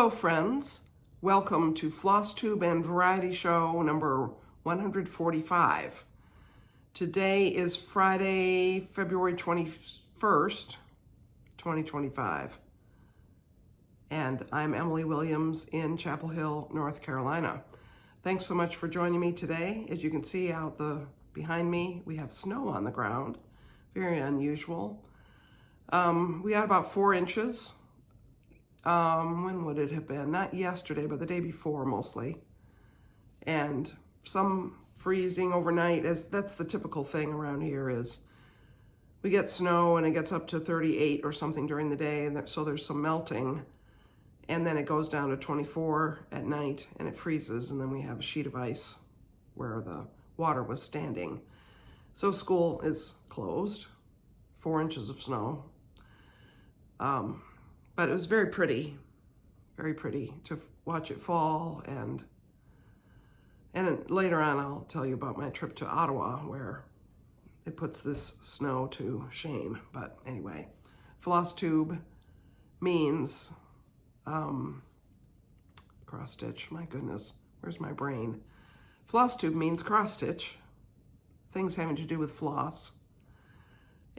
Hello friends, welcome to Flosstube and Variety Show number 145. Today is Friday, February 21st, 2025. And I'm Emily Williams in Chapel Hill, North Carolina. Thanks so much for joining me today. As you can see out behind me, we have snow on the ground. Very unusual. We got about 4 inches. When would it have been? Not yesterday, but the day before mostly. And some freezing overnight. That's the typical thing around here is we get snow and it gets up to 38 or something during the day. And so there's some melting. And then it goes down to 24 at night and it freezes. And then we have a sheet of ice where the water was standing. So school is closed. 4 inches of snow. But it was very pretty to watch it fall, and later on I'll tell you about my trip to Ottawa where it puts this snow to shame. But anyway, Flosstube means cross stitch. My goodness, where's my brain? Flosstube means cross stitch, things having to do with floss,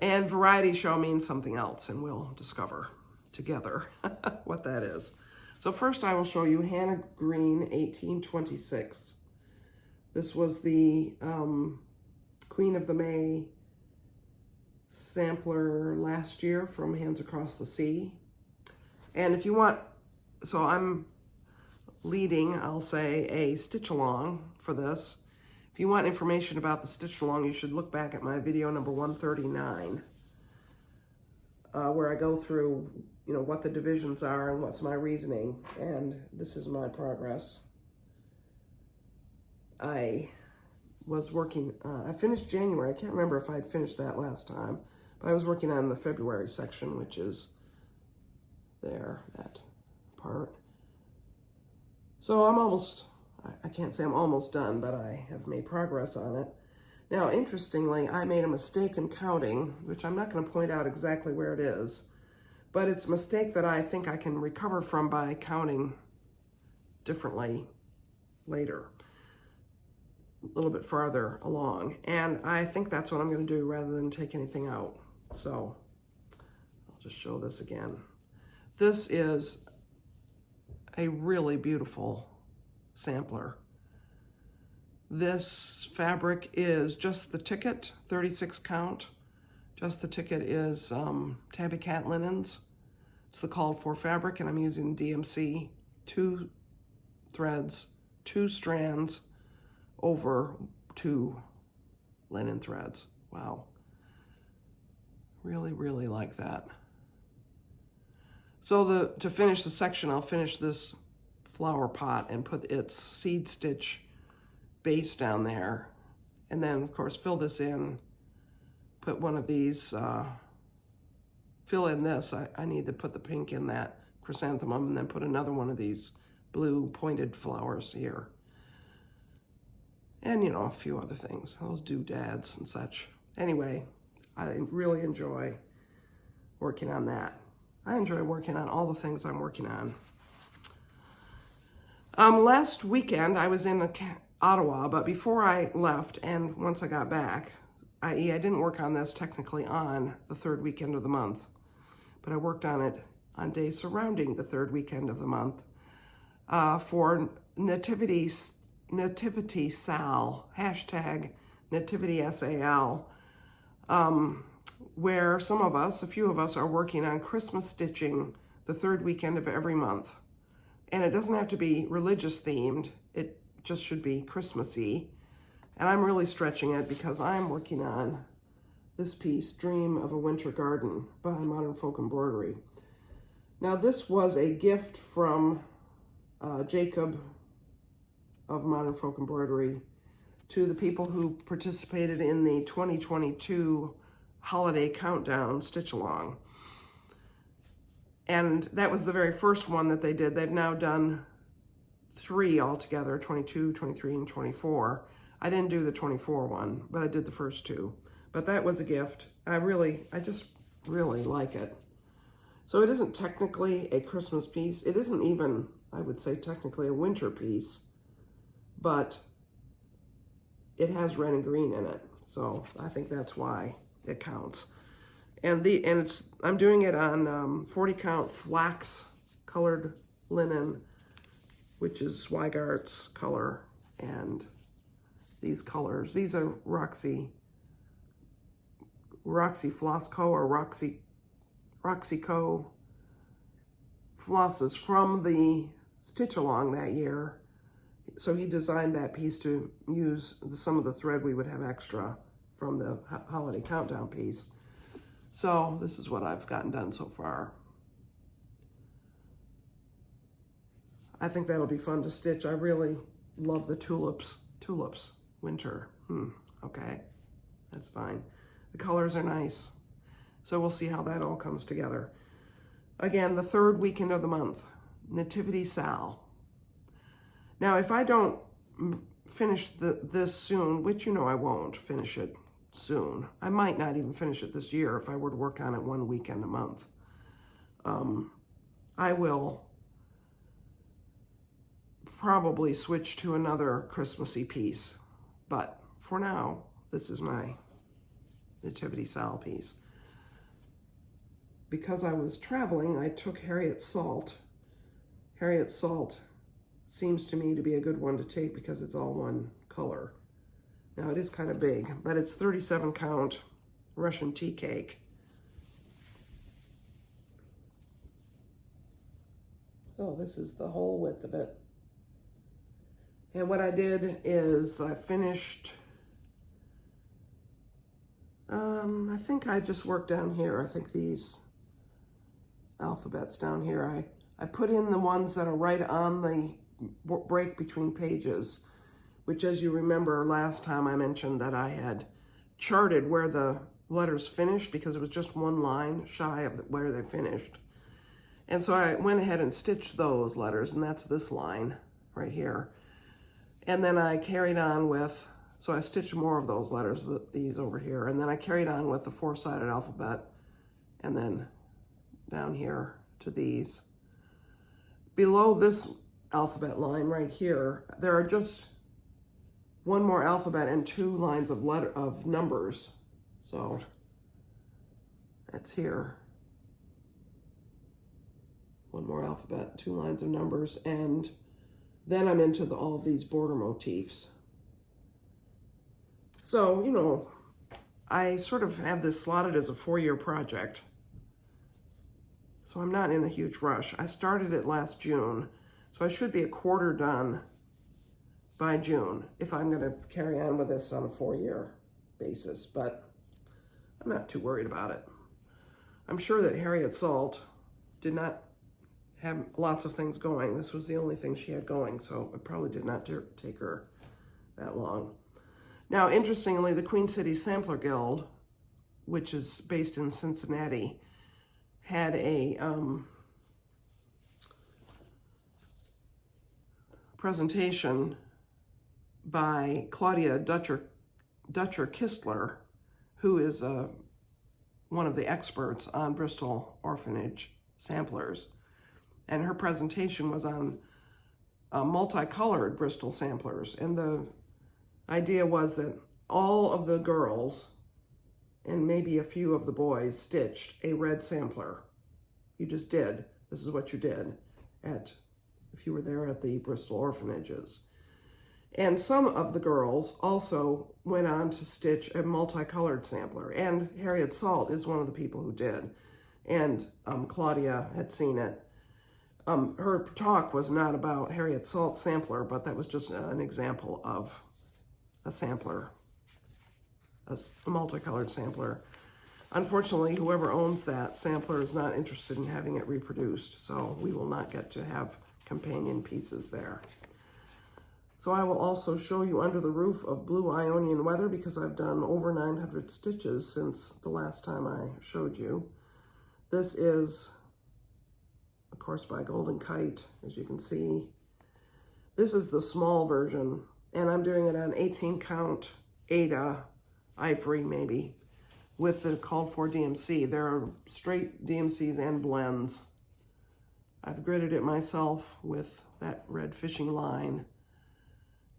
and variety show means something else, and we'll discover together what that is. So first I will show you Hannah Green 1826. This was the Queen of the May sampler last year from Hands Across the Sea. And if you want, so I'm leading, I'll say, a stitch along for this. If you want information about the stitch along, you should look back at my video number 139, where I go through what the divisions are and what's my reasoning, and this is my progress. I was working, I finished January. I can't remember if I'd finished that last time, but I was working on the February section, which is there, that part. So I'm almost, I can't say I'm almost done, but I have made progress on it. Now, interestingly, I made a mistake in counting, which I'm not going to point out exactly where it is, but it's a mistake that I think I can recover from by counting differently later, a little bit farther along. And I think that's what I'm going to do rather than take anything out. So I'll just show this again. This is a really beautiful sampler. This fabric is just the ticket, 36 count. Just the ticket is tabby cat linens. It's the called for fabric, and I'm using DMC, 2 threads, 2 strands over 2 linen threads. Wow. Really, really like that. So to finish the section, I'll finish this flower pot and put its seed stitch base down there, and then of course fill this in, put one of these, fill in this. I need to put the pink in that chrysanthemum, and then put another one of these blue pointed flowers here, and a few other things, those doodads and such. Anyway, I really enjoy working on that. I enjoy working on all the things I'm working on. Last weekend I was in Ottawa, but before I left and once I got back, i.e. I didn't work on this technically on the 3rd weekend of the month, but I worked on it on days surrounding the 3rd weekend of the month for Nativity SAL, hashtag Nativity SAL, where a few of us are working on Christmas stitching the 3rd weekend of every month. And it doesn't have to be religious themed, it just should be Christmassy. And I'm really stretching it because I'm working on this piece, Dream of a Winter Garden by Modern Folk Embroidery. Now this was a gift from Jacob of Modern Folk Embroidery to the people who participated in the 2022 Holiday Countdown Stitch Along. And that was the very first one that they did. They've now done 3 altogether, 22, 23, and 24. I didn't do the 24 one, but I did the first 2. But that was a gift. I just really like it. So it isn't technically a Christmas piece. It isn't even I would say technically a winter piece, but it has red and green in it. So I think that's why it counts. And I'm doing it on 40 count flax colored linen, which is Zweigart's color, and these colors. These are Roxy Floss Co. or Roxy Co. flosses from the stitch along that year. So he designed that piece to use some of the thread we would have extra from the Holiday Countdown piece. So this is what I've gotten done so far. I think that'll be fun to stitch. I really love the tulips winter. Okay, that's fine. The colors are nice. So we'll see how that all comes together. Again, the third weekend of the month, Nativity SAL. Now, if I don't finish this soon, which you know I won't finish it soon. I might not even finish it this year if I were to work on it one weekend a month. I will probably switch to another Christmassy piece. But for now, this is my Nativity SAL piece. Because I was traveling, I took Harriet Salt. Harriet Salt seems to me to be a good one to take because it's all one color. Now it is kind of big, but it's 37 count Russian tea cake. So this is the whole width of it. And what I did is I finished, I think I just worked down here. I think these alphabets down here, I put in the ones that are right on the break between pages, which, as you remember last time I mentioned that I had charted where the letters finished because it was just one line shy of where they finished. And so I went ahead and stitched those letters, and that's this line right here. And then I carried on with, so I stitched more of those letters, these over here, and then I carried on with the four-sided alphabet, and then down here to these. Below this alphabet line right here, there are just one more alphabet and two lines of numbers. So that's here. One more alphabet, two lines of numbers, and then I'm into all of these border motifs. So, you know, I sort of have this slotted as a 4-year project. So I'm not in a huge rush. I started it last June, so I should be a quarter done by June if I'm going to carry on with this on a 4-year basis, but I'm not too worried about it. I'm sure that Harriet Salt did not have lots of things going. This was the only thing she had going, so it probably did not take her that long. Now, interestingly, the Queen City Sampler Guild, which is based in Cincinnati, had a presentation by Claudia Dutcher Kistler, who is one of the experts on Bristol orphanage samplers. And her presentation was on multicolored Bristol samplers. And the idea was that all of the girls and maybe a few of the boys stitched a red sampler. You just did. This is what you did if you were there at the Bristol orphanages. And some of the girls also went on to stitch a multicolored sampler. And Harriet Salt is one of the people who did. And Claudia had seen it. Her talk was not about Harriet Salt sampler, but that was just an example of a sampler, a multicolored sampler. Unfortunately, whoever owns that sampler is not interested in having it reproduced, so we will not get to have companion pieces there. So I will also show you under the roof of blue Ionian weather because I've done over 900 stitches since the last time I showed you. This is, of course, by Golden Kite, as you can see. This is the small version, and I'm doing it on 18 count Aida, ivory maybe, with the called for DMC. There are straight DMCs and blends I've gridded it myself with that red fishing line.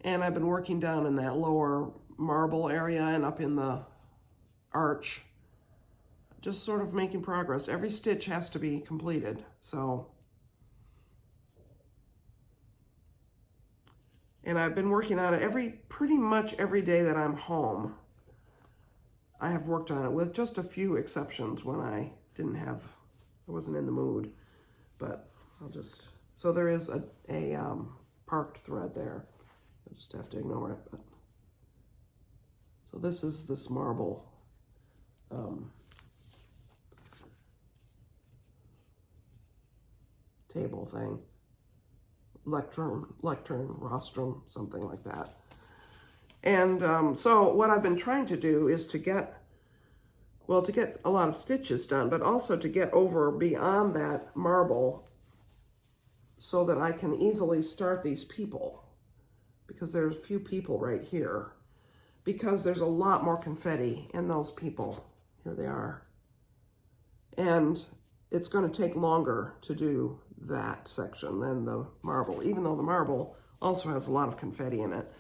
And I've been working down in that lower marble area and up in the arch, just sort of making progress. Every stitch has to be completed, so. And I've been working on it pretty much every day that I'm home. I have worked on it with just a few exceptions when I wasn't in the mood, but I'll just, so there is a parked thread there. I'll just have to ignore it. But. So this is this marble table thing, lectern, rostrum, something like that. And so what I've been trying to do is to get a lot of stitches done, but also to get over beyond that marble so that I can easily start these people, because there's a few people right here, because there's a lot more confetti in those people. Here they are. And it's going to take longer to do that section than the marble, even though the marble also has a lot of confetti in it.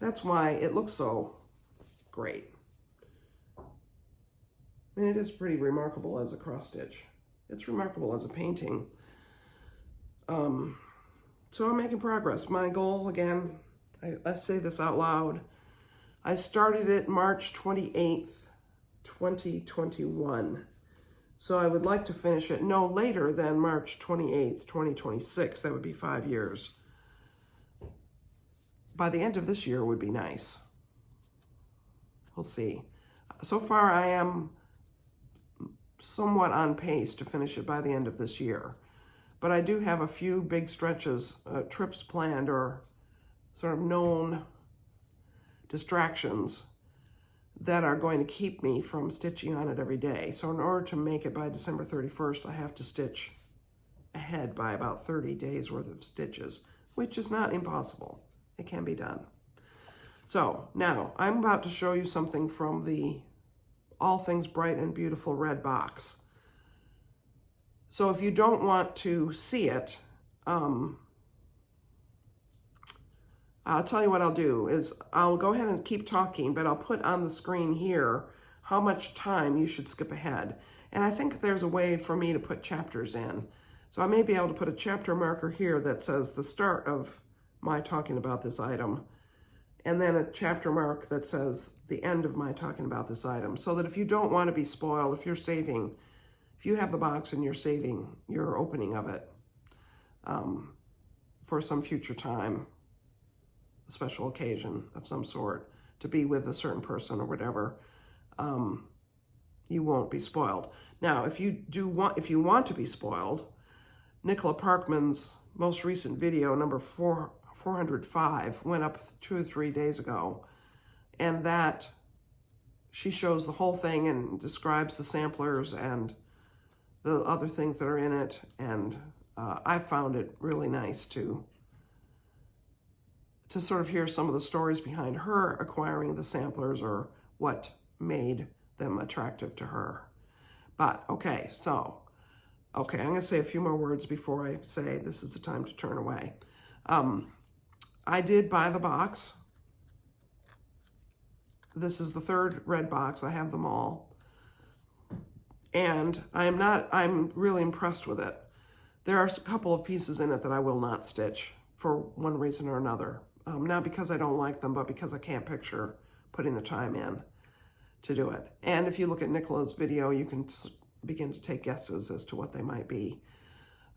That's why it looks so great. I mean, it is pretty remarkable as a cross stitch. It's remarkable as a painting. So I'm making progress. My goal, again, I say this out loud, I started it March 28th, 2021. So I would like to finish it no later than March 28th, 2026. That would be 5 years. By the end of this year would be nice. We'll see. So far I am somewhat on pace to finish it by the end of this year. But I do have a few big stretches, trips planned, or sort of known distractions that are going to keep me from stitching on it every day. So in order to make it by December 31st, I have to stitch ahead by about 30 days worth of stitches, which is not impossible. It can be done. So now I'm about to show you something from the All Things Bright and Beautiful red box. So if you don't want to see it, I'll tell you what I'll do is I'll go ahead and keep talking, but I'll put on the screen here how much time you should skip ahead. And I think there's a way for me to put chapters in. So I may be able to put a chapter marker here that says the start of my talking about this item, and then a chapter mark that says the end of my talking about this item, so that if you don't want to be spoiled, if you have the box and you're saving your opening of it for some future time, a special occasion of some sort, to be with a certain person or whatever, you won't be spoiled. Now, if you want to be spoiled, Nicola Parkman's most recent video, number 405, went up 2 or 3 days ago, and that she shows the whole thing and describes the samplers and the other things that are in it, and I found it really nice to sort of hear some of the stories behind her acquiring the samplers or what made them attractive to her. But okay, I'm going to say a few more words before I say this is the time to turn away. I did buy the box. This is the third red box. I have them all. And I'm really impressed with it. There are a couple of pieces in it that I will not stitch for one reason or another. Not because I don't like them, but because I can't picture putting the time in to do it. And if you look at Nicola's video, you can begin to take guesses as to what they might be.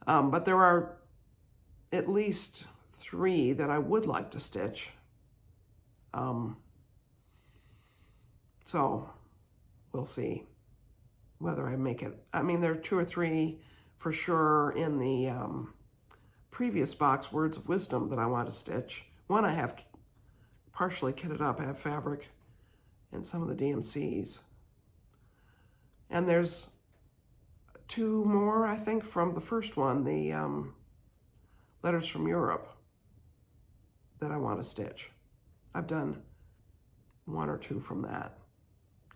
But there are at least 3 that I would like to stitch. So we'll see whether I make it. I mean, there are 2 or 3 for sure in the previous box, Words of Wisdom, that I want to stitch. One I have partially kitted up. I have fabric and some of the DMCs. And there's 2 more, I think, from the first one, the Letters from Europe, that I want to stitch. I've done 1 or 2 from that.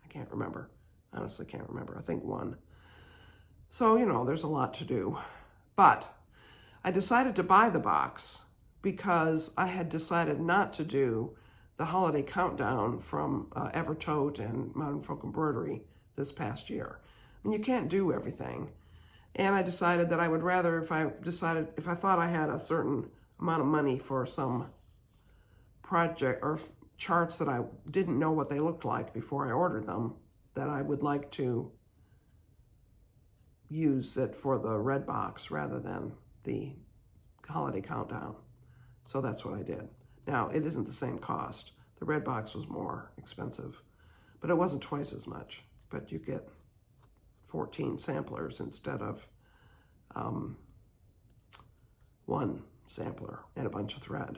I can't remember. Honestly, can't remember. I think 1. So, there's a lot to do. But I decided to buy the box because I had decided not to do the Holiday Countdown from Evertote and Modern Folk Embroidery this past year. And you can't do everything. And I decided that I would rather, if I thought I had a certain amount of money for some project or charts that I didn't know what they looked like before I ordered them, that I would like to use it for the red box rather than the Holiday Countdown. So that's what I did. Now, it isn't the same cost. The red box was more expensive, but it wasn't twice as much. But you get 14 samplers instead of one sampler and a bunch of thread.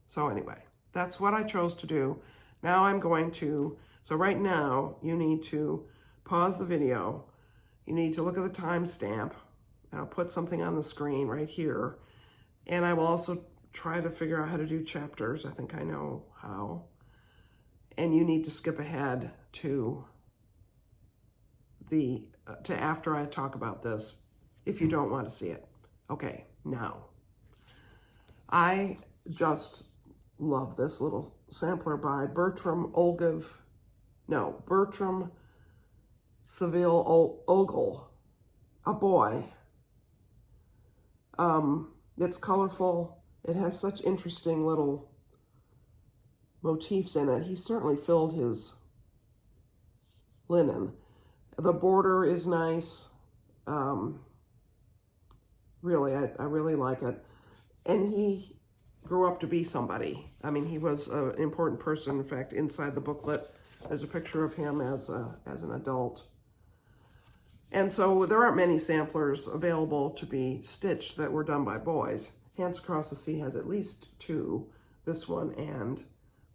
So anyway, that's what I chose to do. Now I'm going to, so right now you need to pause the video. You need to look at the timestamp. I'll put something on the screen right here. And I will also try to figure out how to do chapters. I think I know how. And you need to skip ahead to after I talk about this if you don't want to see it. Okay, now. I just love this little sampler by Bertram Seville Ogle, a boy. It's colorful. It has such interesting little motifs in it. He certainly filled his linen. The border is nice. Really, I really like it. And he grew up to be somebody. I mean, he was an important person. In fact, inside the booklet, there's a picture of him as an adult. And so there aren't many samplers available to be stitched that were done by boys. Hands Across the Sea has at least two, this one and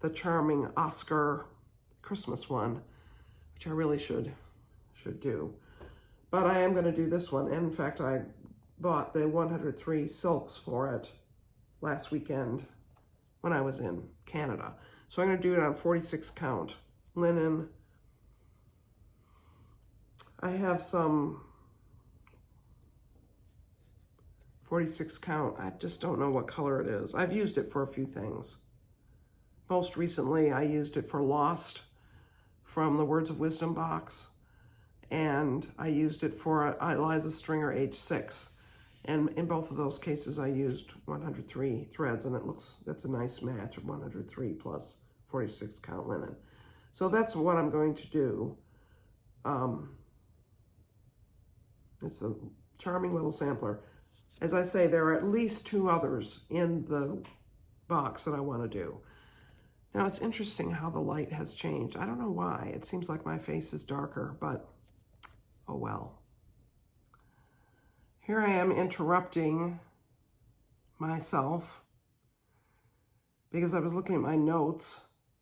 the charming Oscar Christmas one, which I really should do. But I am going to do this one. And in fact, I bought the 103 silks for it last weekend when I was in Canada. So I'm going to do it on 46 count linen. I have some 46 count. I just don't know what color it is. I've used it for a few things. Most recently, I used it for Lost from the Words of Wisdom box. And I used it for Eliza Stringer H6. And in both of those cases, I used 103 threads, and that's a nice match of 103 plus 46 count linen. So that's what I'm going to do. It's a charming little sampler. As I say, there are at least two others in the box that I want to do. Now, it's interesting how the light has changed. I don't know why. It seems like my face is darker, but oh well. Here I am interrupting myself because I was looking at my notes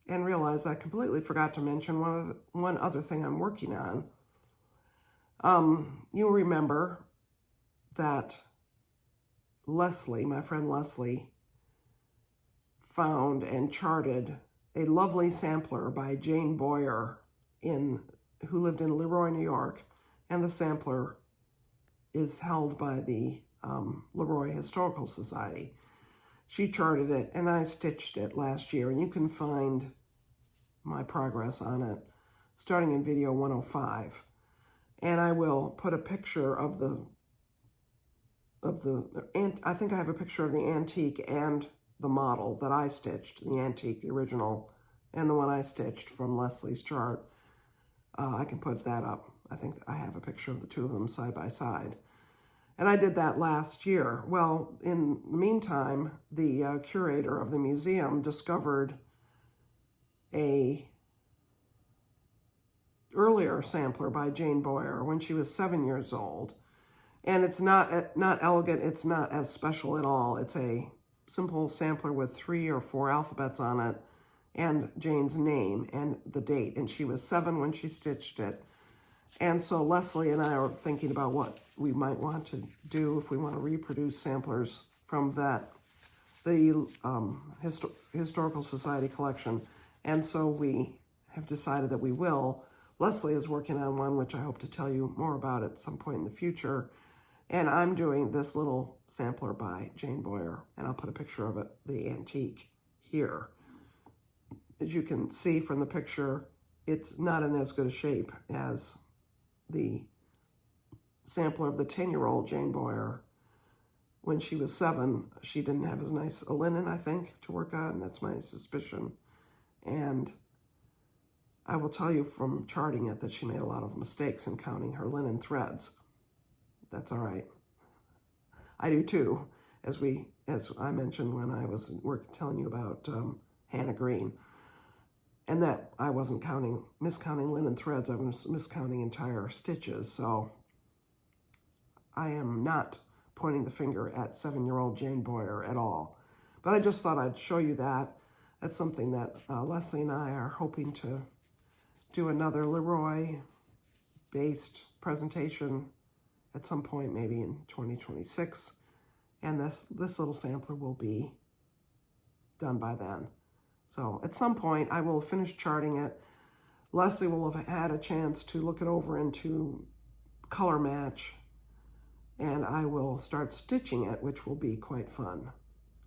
and realized I completely forgot to mention one other thing I'm working on. You'll remember that Leslie, my friend Leslie, found and charted a lovely sampler by Jane Boyer who lived in Leroy, New York, and the sampler is held by the Leroy Historical Society. She charted it, and I stitched it last year, and you can find my progress on it starting in video 105. And I will put a picture of I think I have a picture of the antique and the model that I stitched, the antique, the original, and the one I stitched from Leslie's chart. I can put that up. I think I have a picture of the two of them side by side. And I did that last year. Well, in the meantime, the curator of the museum discovered a earlier sampler by Jane Boyer when she was 7 years old. And it's not elegant, it's not as special at all. It's a simple sampler with 3 or 4 alphabets on it and Jane's name and the date. And she was 7 when she stitched it. And so Leslie and I are thinking about what we might want to do if we want to reproduce samplers from the Historical Society collection. And so we have decided that we will. Leslie is working on one, which I hope to tell you more about at some point in the future. And I'm doing this little sampler by Jane Boyer, and I'll put a picture of it, the antique, here. As you can see from the picture, it's not in as good a shape as the sampler of the 10-year-old Jane Boyer. When she was 7, she didn't have as nice a linen, I think, to work on. That's my suspicion. And I will tell you from charting it that she made a lot of mistakes in counting her linen threads. That's all right. I do too, as I mentioned when I was telling you about Hannah Green. And that I wasn't miscounting linen threads, I was miscounting entire stitches. So I am not pointing the finger at 7-year-old Jane Boyer at all. But I just thought I'd show you that. That's something that Leslie and I are hoping to do another Leroy-based presentation at some point, maybe in 2026. And this little sampler will be done by then. So at some point, I will finish charting it. Leslie will have had a chance to look it over and to color match, and I will start stitching it, which will be quite fun.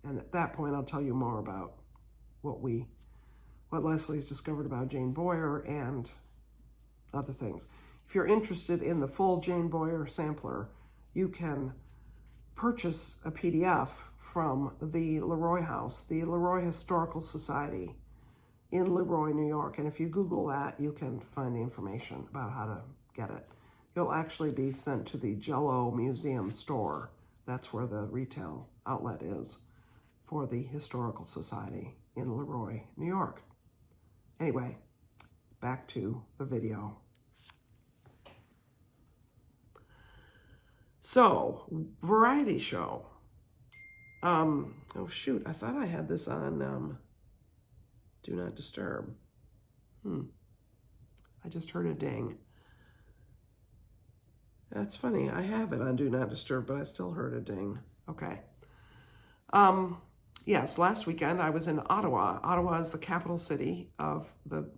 And at that point, I'll tell you more about what Leslie's discovered about Jane Boyer and other things. If you're interested in the full Jane Boyer sampler, you can purchase a PDF from the Leroy House, the Leroy Historical Society in Leroy, New York. And if you Google that, you can find the information about how to get it. You'll actually be sent to the Jello Museum store. That's where the retail outlet is for the Historical Society in Leroy, New York. Anyway, back to the video. So, variety show. Oh shoot, I thought I had this on Do Not Disturb. I just heard a ding. That's funny, I have it on Do Not Disturb, but I still heard a ding. Okay. Yes, last weekend I was in Ottawa. Ottawa is the capital city of the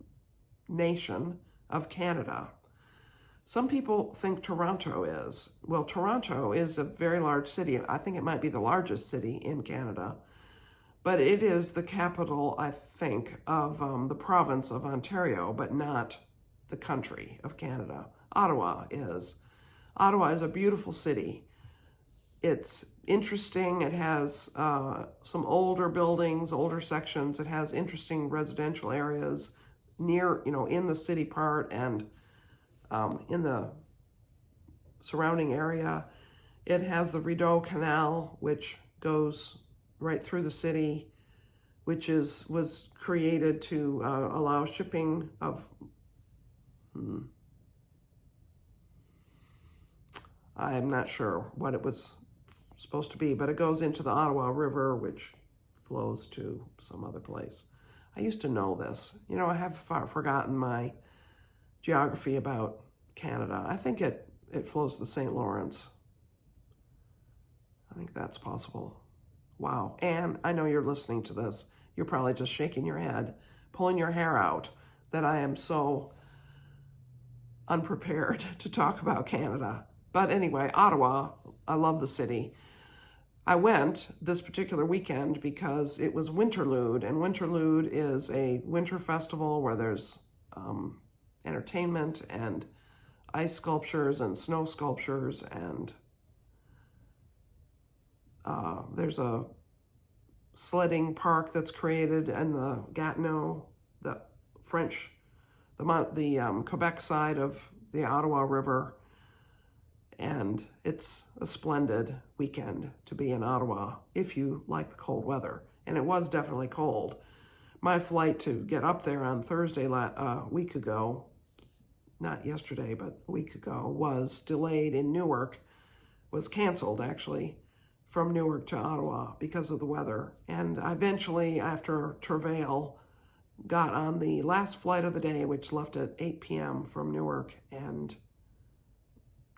nation of Canada. Some people think Toronto is. Well, Toronto is a very large city. I think it might be the largest city in Canada. But it is the capital, I think, of the province of Ontario, but not the country of Canada. Ottawa is. Ottawa is a beautiful city. It's interesting. It has some older buildings, older sections. It has interesting residential areas near, in the city part and in the surrounding area. It has the Rideau Canal, which goes right through the city, which was created to allow shipping of, I'm not sure what it was supposed to be, but it goes into the Ottawa River, which flows to some other place. I used to know this. I have forgotten my geography about Canada. I think it flows the St. Lawrence. I think that's possible. Wow. And I know you're listening to this. You're probably just shaking your head, pulling your hair out, that I am so unprepared to talk about Canada. But anyway, Ottawa, I love the city. I went this particular weekend because it was Winterlude, and Winterlude is a winter festival where there's entertainment and ice sculptures and snow sculptures, and there's a sledding park that's created in the Gatineau, the French, the Quebec side of the Ottawa River. And it's a splendid weekend to be in Ottawa if you like the cold weather. And it was definitely cold. My flight to get up there on Thursday a week ago, not yesterday, but a week ago, was delayed in Newark, was canceled actually, from Newark to Ottawa because of the weather. And I eventually, after travail, got on the last flight of the day, which left at 8 p.m. from Newark, and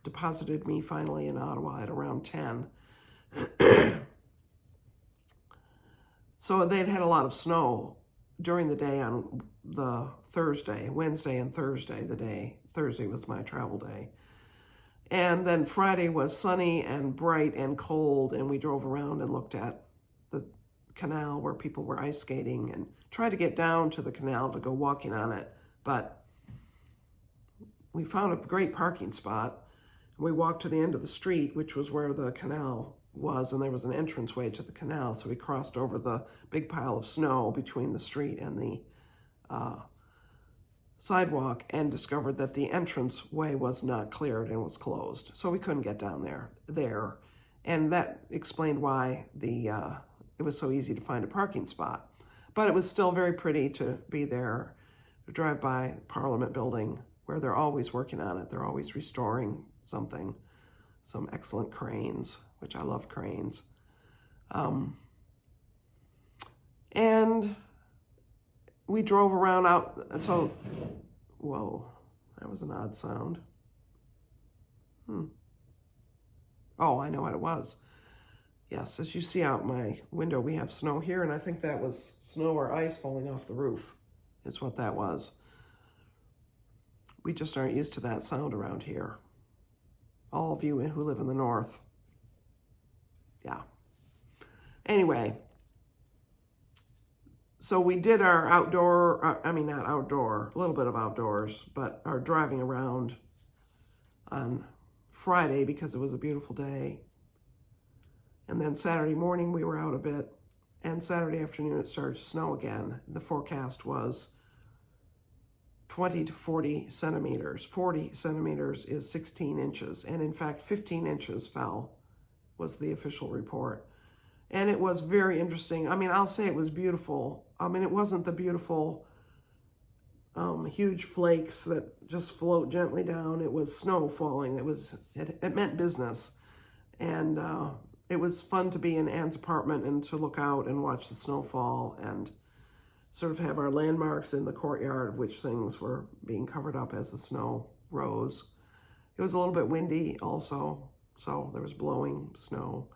deposited me finally in Ottawa at around 10. So they'd had a lot of snow during the day on the Wednesday and Thursday, Thursday was my travel day. And then Friday was sunny and bright and cold, and we drove around and looked at the canal where people were ice skating and tried to get down to the canal to go walking on it. But we found a great parking spot. We walked to the end of the street, which was where the canal was, and there was an entranceway to the canal. So we crossed over the big pile of snow between the street and the sidewalk and discovered that the entranceway was not cleared and was closed. So we couldn't get down there. And that explained why it was so easy to find a parking spot. But it was still very pretty to be there, to drive by Parliament building, where they're always working on it. They're always restoring something, some excellent cranes, which I love cranes. And we drove around out, and so, whoa, that was an odd sound. Oh, I know what it was. Yes, as you see out my window, we have snow here, and I think that was snow or ice falling off the roof, is what that was. We just aren't used to that sound around here. All of you who live in the north. Yeah. Anyway, so we did our outdoor, not outdoor, a little bit of outdoors, but our driving around on Friday because it was a beautiful day. And then Saturday morning we were out a bit, and Saturday afternoon it started to snow again. The forecast was 20 to 40 centimeters. 40 centimeters is 16 inches, and in fact 15 inches fell was the official report. And it was very interesting. I'll say it was beautiful. It wasn't the beautiful huge flakes that just float gently down. It was snow falling. It meant business. And it was fun to be in Anne's apartment and to look out and watch the snow fall and sort of have our landmarks in the courtyard of which things were being covered up as the snow rose. It was a little bit windy also, so there was blowing snow.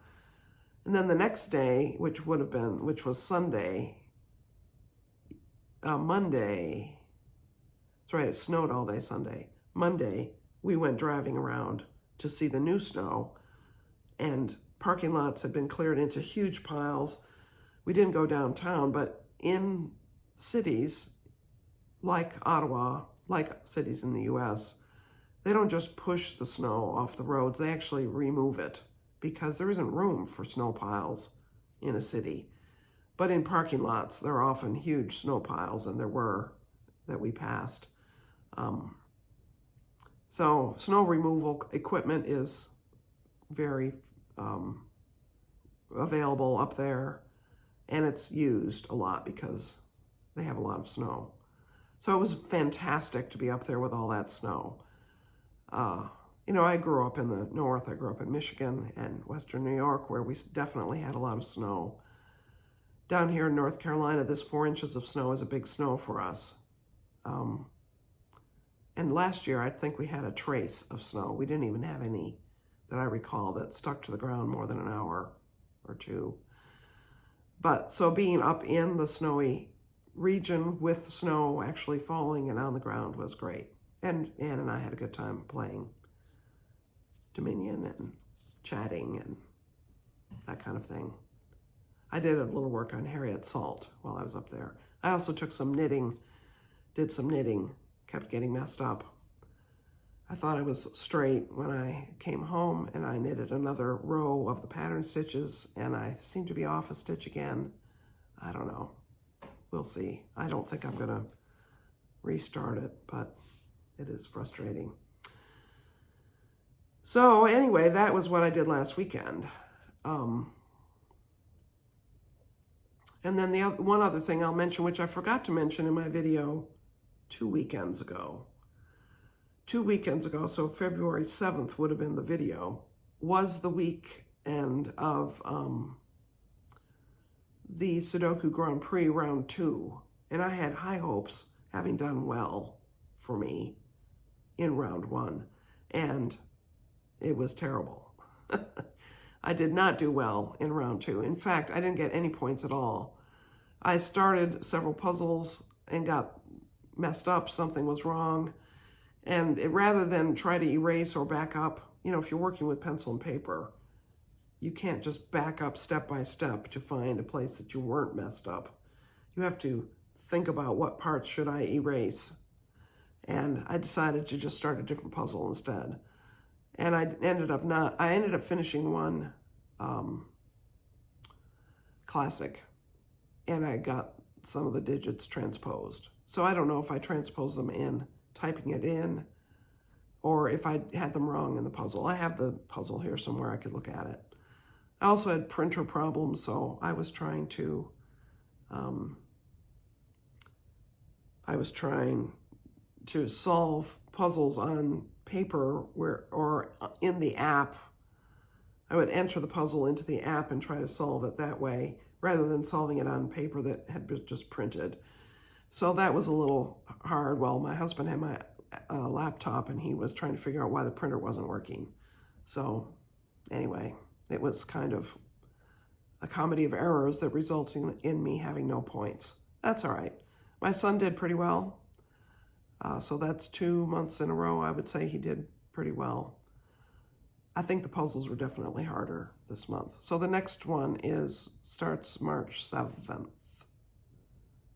And then the next day, which was Sunday, Monday, that's right, it snowed all day Sunday. Monday, we went driving around to see the new snow, and parking lots had been cleared into huge piles. We didn't go downtown, but in cities like Ottawa, like cities in the US, they don't just push the snow off the roads, they actually remove it because there isn't room for snow piles in a city. But in parking lots, there are often huge snow piles, and there were that we passed. So snow removal equipment is very available up there, and it's used a lot because they have a lot of snow. So it was fantastic to be up there with all that snow. I grew up in the north. I grew up in Michigan and Western New York, where we definitely had a lot of snow. Down here in North Carolina, this 4 inches of snow is a big snow for us. And last year, I think we had a trace of snow. We didn't even have any that I recall that stuck to the ground more than an hour or two. But so being up in the snowy region with snow actually falling and on the ground was great. And Anne and I had a good time playing Dominion and chatting and that kind of thing. I did a little work on Harriet salt while I was up there. I also took some knitting, did some knitting, kept getting messed up. I thought I was straight when I came home, and I knitted another row of the pattern stitches, and I seem to be off a stitch again. I don't know. We'll see. I don't think I'm gonna restart it, but it is frustrating. So anyway, that was what I did last weekend. And then one other thing I'll mention, which I forgot to mention in my video 2 weekends ago. 2 weekends ago, so February 7th would have been the video, was the weekend of the Sudoku Grand Prix round 2. And I had high hopes, having done well for me in round 1. And it was terrible. I did not do well in round 2. In fact, I didn't get any points at all. I started several puzzles and got messed up. Something was wrong. And rather than try to erase or back up, you know, if you're working with pencil and paper, you can't just back up step by step to find a place that you weren't messed up. You have to think about what parts should I erase. And I decided to just start a different puzzle instead. And I ended up finishing one classic, and I got some of the digits transposed. So I don't know if I transposed them in, typing it in, or if I had them wrong in the puzzle. I have the puzzle here somewhere, I could look at it. I also had printer problems, so I was trying to solve puzzles on paper or in the app. I would enter the puzzle into the app and try to solve it that way, rather than solving it on paper that had been just printed. So that was a little hard. Well, my husband had my laptop, and he was trying to figure out why the printer wasn't working. So anyway, it was kind of a comedy of errors that resulted in me having no points. That's all right. My son did pretty well. So that's 2 months in a row, I would say he did pretty well. I think the puzzles were definitely harder this month. So the next one starts March 7th,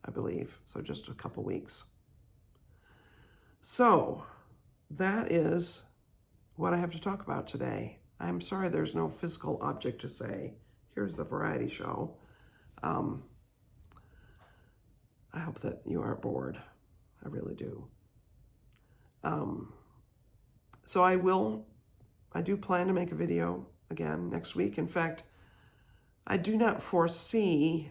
I believe. So just a couple weeks. So that is what I have to talk about today. I'm sorry there's no physical object to say. Here's the variety show. I hope that you aren't bored. I really do. So I do plan to make a video again next week. In fact, I do not foresee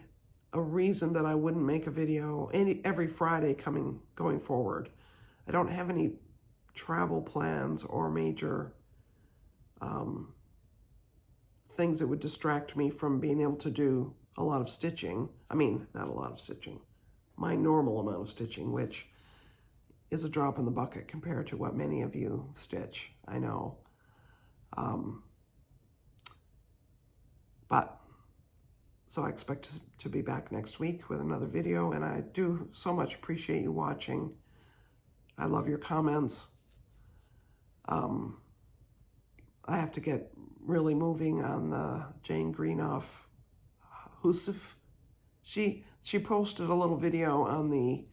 a reason that I wouldn't make a video every Friday going forward. I don't have any travel plans or major things that would distract me from being able to do a lot of stitching. I mean, not a lot of stitching. My normal amount of stitching, which is a drop in the bucket compared to what many of you stitch, I know. So I expect to be back next week with another video, and I do so much appreciate you watching. I love your comments. I have to get really moving on the Jane Greenough Husif. She posted a little video on the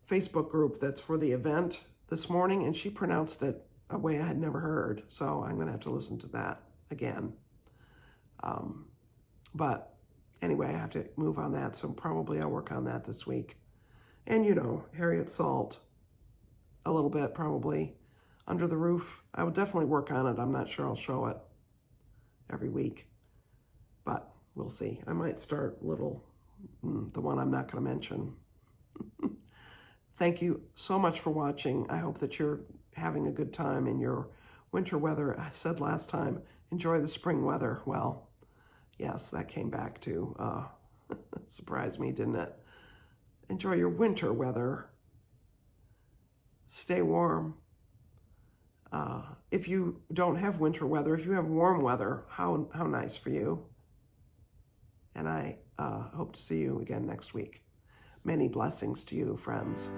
Facebook group that's for the event this morning, and she pronounced it a way I had never heard. So I'm going to have to listen to that again. But anyway, I have to move on that. So probably I'll work on that this week. And, you know, Harriet Salt, a little bit probably. Under the Roof, I will definitely work on it. I'm not sure I'll show it every week, but we'll see. I might start the one I'm not going to mention. Thank you so much for watching. I hope that you're having a good time in your winter weather. I said last time, enjoy the spring weather. Well, yes, that came back to surprise me, didn't it? Enjoy your winter weather. Stay warm. If you don't have winter weather, if you have warm weather, how nice for you. And I hope to see you again next week. Many blessings to you, friends.